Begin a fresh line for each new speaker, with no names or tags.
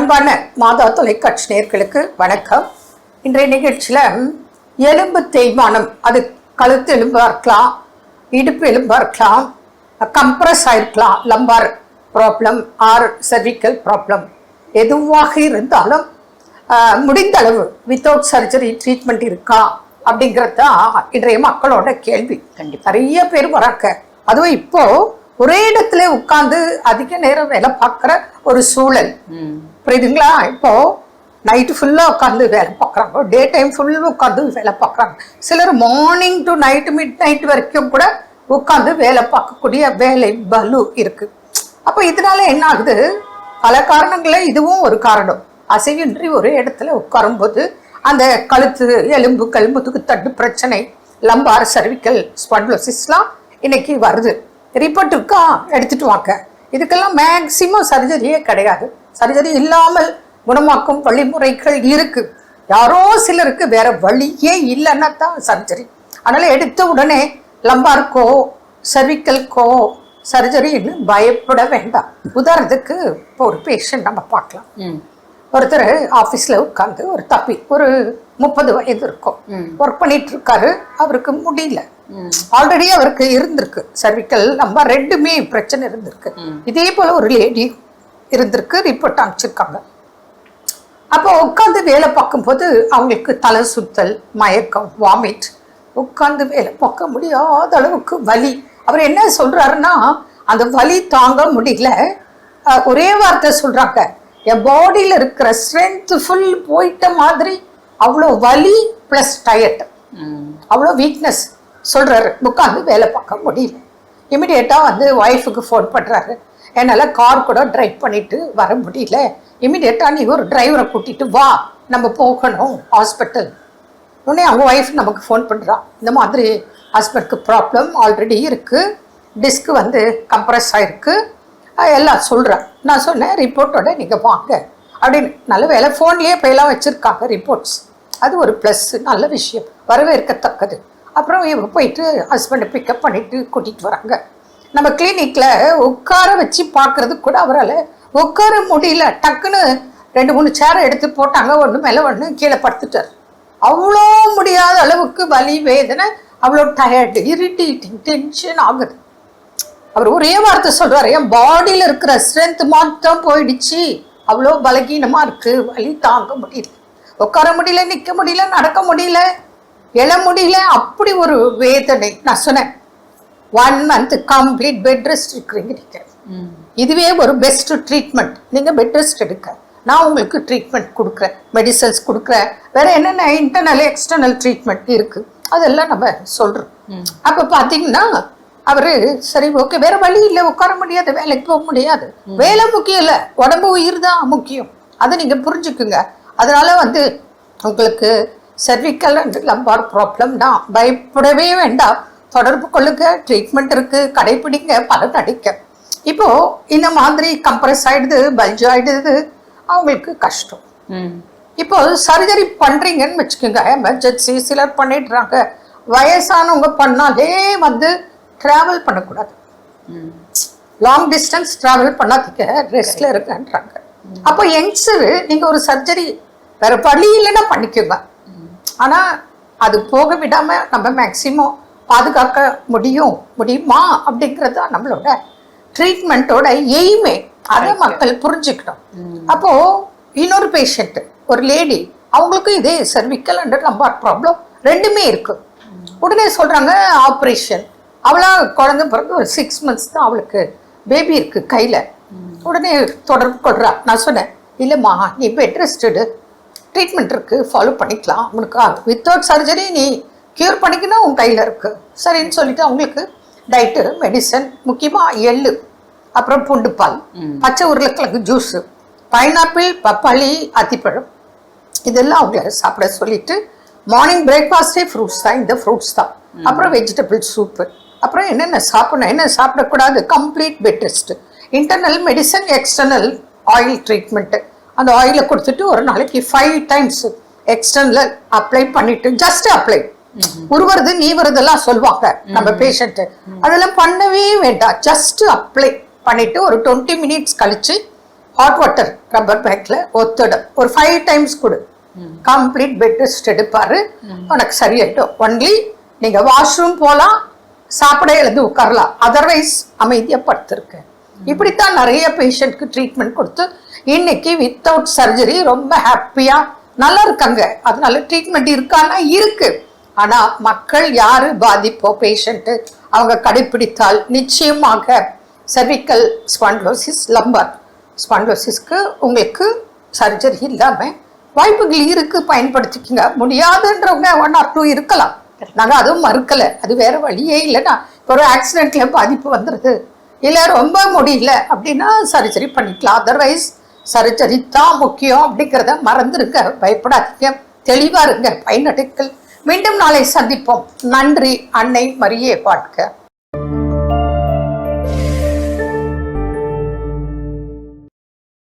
அன்பான மாதா தொலைக்காட்சி நேயர்களுக்கு வணக்கம். இன்றைய நிகழ்ச்சியில் எலும்பு தேய்மானம், அது கழுத்து எலும்பாக இருக்கலாம், இடுப்பு எலும்பாக இருக்கலாம், கம்ப்ரஸ் ஆகிருக்கலாம், lumbar problem or cervical problem, எதுவாக இருந்தாலும் முடிந்த அளவு வித்தவுட் சர்ஜரி ட்ரீட்மெண்ட் இருக்கா அப்படிங்கிறது தான் இன்றைய மக்களோட கேள்வி. நிறைய பேர் வராங்க. அதுவும் இப்போ ஒரே இடத்துல உட்கார்ந்து அதிக நேரம் வேலை பார்க்குற ஒரு சூழல், புரியுதுங்களா? இப்போ நைட்டு ஃபுல்லாக உட்காந்து வேலை பார்க்குறாங்க, டே டைம் ஃபுல்லாக உட்காந்து வேலை பார்க்குறாங்க. சிலர் morning to night mid night வரைக்கும் கூட உட்காந்து வேலை பார்க்கக்கூடிய வேலை பலு இருக்கு. அப்போ இதனால என்ன ஆகுது? பல காரணங்களில் இதுவும் ஒரு காரணம். அசைவின்றி ஒரே இடத்துல உட்காரும்போது அந்த கழுத்து எலும்புகள், முதுகு தட்டு பிரச்சனை, லம்பார் சர்விக்கல் ஸ்பாண்டிலோசிஸ்லாம் இன்னைக்கு வருது. ரிப்போர்ட்டுக்கா எடுத்துட்டு வாங்க. இதுக்கெல்லாம் மேக்சிமம் சர்ஜரியே கிடையாது. சர்ஜரி இல்லாமல் குணமாக்கும் வழிமுறைகள் இருக்கு. யாரோ சிலருக்கு வேற வழியே இல்லைன்னா தான் சர்ஜரி. அதனால எடுத்த உடனே லம்பார்க்கோ சர்விக்கல்கோ சர்ஜரின்னு பயப்பட வேண்டாம். உதாரணத்துக்கு இப்போ ஒரு பேஷண்ட் நம்ம பார்க்கலாம். ஒருத்தர் ஆஃபீஸில் உட்காந்து ஒரு தப்பி ஒரு 30 வயது இருக்கும், ஒர்க் பண்ணிட்டு இருக்காரு. அவருக்கு முடியல, ஆல்ரெடி அவருக்கு இருந்திருக்கு சர்விக்கல் லம்பார் ரெண்டுமே பிரச்சனை இருந்திருக்கு. இதே போல ஒரு லேடி இருந்திருக்கு, ரிப்போர்ட் அனுப்பிச்சிருக்காங்க. அப்போ உட்காந்து வேலை பார்க்கும்போது அவங்களுக்கு தலை சுத்தல், மயக்கம், வாமிட், உட்காந்து வேலை பார்க்க முடியாத அளவுக்கு வலி. அவர் என்ன சொல்றாருன்னா, அந்த வலி தாங்க முடியல. ஒரே வார்த்தை சொல்றாங்க, என் பாடியில் இருக்கிற ஸ்ட்ரென்த் ஃபுல் போயிட்ட மாதிரி, அவ்வளோ வலி ப்ளஸ் டயர்ட், அவ்வளோ வீக்னஸ் சொல்கிறாரு. உட்காந்து வேலை பார்க்க முடியல. இமிடியேட்டாக வந்து ஒய்ஃபுக்கு ஃபோன் பண்ணுறாரு, என்னால் கார் கூட ட்ரைவ் பண்ணிட்டு வர முடியல, இமிடியேட்டாக நீ ஒரு டிரைவரை கூட்டிகிட்டு வா, நம்ம போகணும் ஹாஸ்பிட்டல். உடனே அவங்க ஒய்ஃப் நமக்கு ஃபோன் பண்ணுறா, இந்த மாதிரி ஹஸ்பண்டுக்கு ப்ராப்ளம் ஆல்ரெடி இருக்குது, டிஸ்க்கு வந்து கம்ப்ரஸ் ஆகிருக்கு, எல்லாம் சொல்கிறேன். நான் சொன்னேன், ரிப்போர்ட்டோட நீங்கள் வாங்க அப்படின்னு. நல்ல வேலை ஃபோன்லேயே இப்போ எல்லாம் வச்சுருக்காங்க ரிப்போர்ட்ஸ். அது ஒரு ப்ளஸ், நல்ல விஷயம், வரவேற்கத்தக்கது. அப்புறம் இவங்க போயிட்டு ஹஸ்பண்டை பிக்கப் பண்ணிவிட்டு கூட்டிகிட்டு வராங்க. நம்ம கிளினிக்கில் உட்கார வச்சு பார்க்குறதுக்கு கூட அவரால் உட்கார முடியல. டக்குன்னு 2-3 சேரை எடுத்து போட்டாங்க, ஒன்று மேலே ஒன்று கீழே படுத்துட்டார். அவ்வளோ முடியாத அளவுக்கு வலி, வேதனை, அவ்வளோ டயர்டு, இரிட்டேட்டிங், டென்ஷன் ஆகுது. அவர் ஒரே வார்த்தை சொல்றாரு, என் பாடியில் இருக்கிற ஸ்ட்ரென்த் மாற்றம் போயிடுச்சு, அவ்வளோ பலகீனமாக இருக்குது, வலி தாங்க முடியல, உட்கார முடியல, நிற்க முடியல, நடக்க முடியல, எழ முடியல, அப்படி ஒரு வேதனை. நான் சொன்னேன், 1 month கம்ப்ளீட் பெட் ரெஸ்ட் இருக்கிறீங்க, இதுவே ஒரு பெஸ்ட் ட்ரீட்மெண்ட். நீங்கள் பெட் ரெஸ்ட் எடுக்க, நான் உங்களுக்கு ட்ரீட்மெண்ட் கொடுக்குறேன், மெடிசன்ஸ் கொடுக்குறேன், வேற என்னென்ன இன்டர்னல் எக்ஸ்டர்னல் ட்ரீட்மெண்ட் இருக்குது அதெல்லாம் நம்ம சொல்கிறோம். அப்போ பார்த்தீங்கன்னா அவரு சரி ஓகே, வேற வழி இல்லை, உட்கார முடியாது, வேலைக்கு போக முடியாது, வேலை முக்கியம் இல்லை, உடம்பு உயிர் தான் முக்கியம், அதை நீங்க புரிஞ்சுக்குங்க. அதனால வந்து உங்களுக்கு சர்விக்கல் அண்ட் லம்பார் ப்ராப்ளம் தான், பயப்படவே வேண்டாம், தொடர்பு கொள்ளுங்க, ட்ரீட்மெண்ட் இருக்கு, கடைப்பிடிங்க, பலன் அடிக்க. இப்போ இந்த மாதிரி கம்ப்ரஸ் ஆயிடுது, பல்ஜ் ஆயிடுது, அவங்களுக்கு கஷ்டம். இப்போ சர்ஜரி பண்றீங்கன்னு வச்சுக்கோங்க, எமர்ஜென்சி சிலர் பண்ணிடுறாங்க. வயசானவங்க பண்ணாலே வந்து ட்ராவல் பண்ணக்கூடாது, லாங் டிஸ்டன்ஸ் ட்ராவல் பண்ணாதீங்க, ரெஸ்ட்ல இருக்குன்றாங்க. அப்போ யங்ஸ்டர் நீங்க ஒரு சர்ஜரி வேற வழி இல்லைன்னா பண்ணிக்கோங்க. ஆனா அது போக விடாம நம்ம மேக்சிமம் பாதுகாக்க முடியுமா அப்படிங்கிறது நம்மளோட ட்ரீட்மெண்ட்டோட எய்மே. அதை மக்கள் புரிஞ்சுக்கணும். அப்போ இன்னொரு பேஷண்ட், ஒரு லேடி, அவங்களுக்கு இதே சர்விக்கல் அண்ட் லம்பார் ப்ராப்ளம் ரெண்டுமே இருக்கு. உடனே சொல்றாங்க ஆப்ரேஷன். அவளா குழந்தை பிறகு ஒரு 6 months தான் அவளுக்கு பேபி இருக்கு கையில். உடனே தொடர்பு கொள்றா. நான் சொன்னேன், இல்லைம்மா நீ பெட் ரெஸ்ட் எடு, ட்ரீட்மெண்ட் இருக்கு, ஃபாலோ பண்ணிக்கலாம், உனக்கு வித்தவுட் சர்ஜரி நீ க்யூர் பண்ணிக்கணும், உன் கையில் இருக்கு, சரின்னு சொல்லிட்டு அவங்களுக்கு டயட்டு, மெடிசன், முக்கியமாக எள்ளு, அப்புறம் பூண்டுப்பால், பச்சை உருளைக்கிழங்கு ஜூஸு, பைனாப்பிள், பப்பாளி, அத்திப்பழம், இதெல்லாம் அவங்கள சாப்பிட சொல்லிட்டு, மார்னிங் பிரேக்ஃபாஸ்டே ஃப்ரூட்ஸ் தான், இந்த ஃப்ரூட்ஸ் தான், அப்புறம் வெஜிடபிள் சூப்பு, அப்புறம் என்னென்ன சாப்பிடணும், என்ன சாப்பிடக்கூடாது, complete bed rest, internal medicine, external oil treatment. அந்த ஆயிலை கொடுத்துட்டு ஒரு நாளைக்கு 5 times எக்ஸ்டர்னல் அப்ளை பண்ணிட்டு, ஜஸ்ட் அப்ளை, உருவறது நீவறதெல்லாம் சொல்லுவாங்க நம்ம பேஷண்ட், அதெல்லாம் பண்ணவே வேண்டாம், ஜஸ்ட் அப்ளை பண்ணிட்டு ஒரு 20 minutes கழிச்சு ஹாட் வாட்டர் ரப்பர் பேக்ல ஒத்தடம் ஒரு 5 டைம்ஸ் கொடு, கம்ப்ளீட் பெட் ரெஸ்ட் எடுப்பாரு, உனக்கு சரியாயிடும். ஒன்லி நீங்க வாஷ்ரூம் போகலாம், சாப்பிட எழுந்து உட்காரலாம், அதர்வைஸ் அமைதியா படுத்திருக்கு. இப்படித்தான் நிறைய பேஷண்ட்க்கு ட்ரீட்மெண்ட் கொடுத்து இன்னைக்கு வித்தவுட் சர்ஜரி ரொம்ப ஹாப்பியா நல்லா இருக்காங்க. அதனால ட்ரீட்மெண்ட் இருக்கான்னா இருக்கு. ஆனா மக்கள் யாரு பாதிப்போ பேஷண்ட் அவங்க கடைபிடித்தால் நிச்சயமாக cervical spondylosis, lumbar ஸ்பாண்டலோசிஸ்க்கு உங்களுக்கு சர்ஜரி இல்லாம வாய்ப்புகள் இருக்கு, பயன்படுத்திக்கங்க. முடியாதுன்றவங்க 1 or 2 இருக்கலாம், நாங்கள் அதுவும் மறுக்கலை, அது வேற வழியே இல்லைன்னா. இப்போ ஒரு ஆக்சிடென்ட்ல பாதிப்பு வந்துடுது, இல்லை ரொம்ப முடியல அப்படின்னா சர்ஜரி பண்ணிக்கலாம். அதர்வைஸ் சர்ஜரி தான் முக்கியம் அப்படிங்கிறத மறந்துருங்க, பயப்படாதீங்க, தெளிவா இருங்க, பயனடைகள். மீண்டும் நாளை சந்திப்போம். நன்றி. அன்னை மரியே வாழ்க.